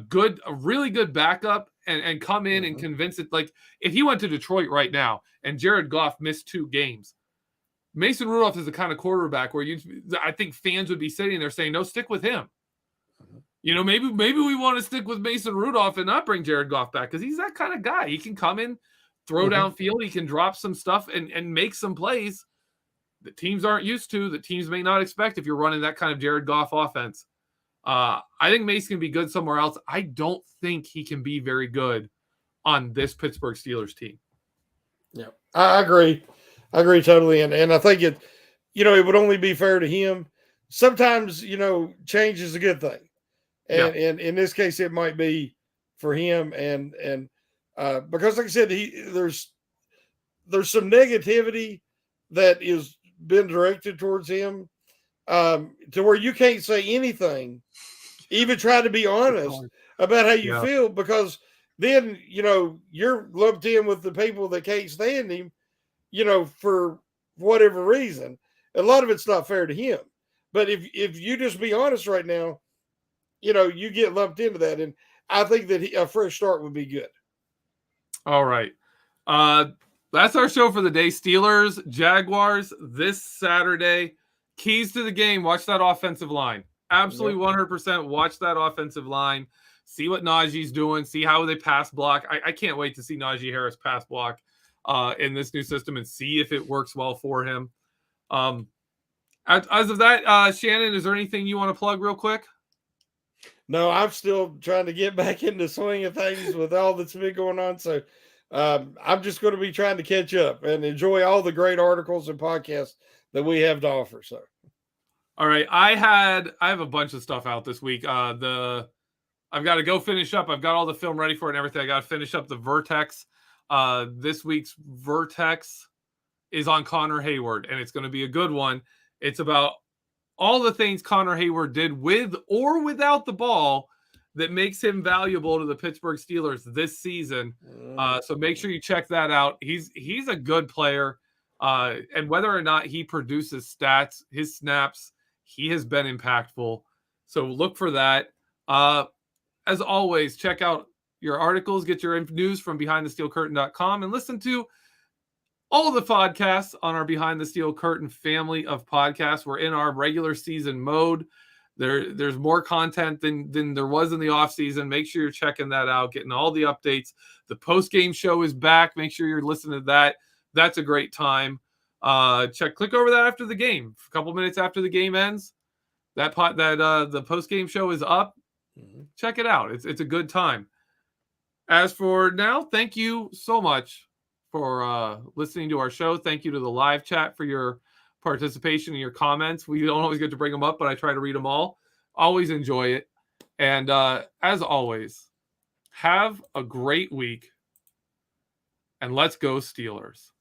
really good backup and come in and convince it. Like, if he went to Detroit right now and Jared Goff missed 2 games, Mason Rudolph is the kind of quarterback where I think fans would be sitting there saying, no, stick with him. You know, maybe we want to stick with Mason Rudolph and not bring Jared Goff back, because he's that kind of guy. He can come in, throw downfield, he can drop some stuff and make some plays that teams aren't used to, that teams may not expect if you're running that kind of Jared Goff offense. I think Mason can be good somewhere else. I don't think he can be very good on this Pittsburgh Steelers team. Yeah, I agree. I agree totally. And I think it would only be fair to him. Sometimes, change is a good thing. And in this case, it might be for him. And because, like I said, there's some negativity that is been directed towards him, to where you can't say anything, even try to be honest about how you feel, because then, you're lumped in with the people that can't stand him, for whatever reason. A lot of it's not fair to him. But if you just be honest right now, you get lumped into that. And I think that a fresh start would be good. All right. That's our show for the day. Steelers, Jaguars this Saturday. Keys to the game. Watch that offensive line. Absolutely 100% watch that offensive line. See what Najee's doing. See how they pass block. I can't wait to see Najee Harris pass block in this new system and see if it works well for him. As of that, Shannon, is there anything you want to plug real quick? No, I'm still trying to get back in the swing of things with all that's been going on. So I'm just going to be trying to catch up and enjoy all the great articles and podcasts that we have to offer. So, all right. I have a bunch of stuff out this week. I've got to go finish up. I've got all the film ready for it and everything. I got to finish up the Vertex. This week's Vertex is on Connor Hayward, and it's going to be a good one. It's about all the things Connor Hayward did with or without the ball that makes him valuable to the Pittsburgh Steelers this season. So make sure you check that out. He's a good player. And whether or not he produces stats, his snaps, he has been impactful. So look for that. As always, check out your articles, get your news from BehindTheSteelCurtain.com, and listen to all the podcasts on our Behind the Steel Curtain family of podcasts. We're in our regular season mode. There's more content than there was in the off season. Make sure you're checking that out, getting all the updates. The post-game show is back. Make sure you're listening to that. That's a great time. Click over that after the game. A couple minutes after the game ends. The post game show is up. Mhm. Check it out. It's a good time. As for now, thank you so much for listening to our show. Thank you to the live chat for your participation and your comments. We don't always get to bring them up, but I try to read them all. Always enjoy it. And as always, have a great week. And let's go Steelers.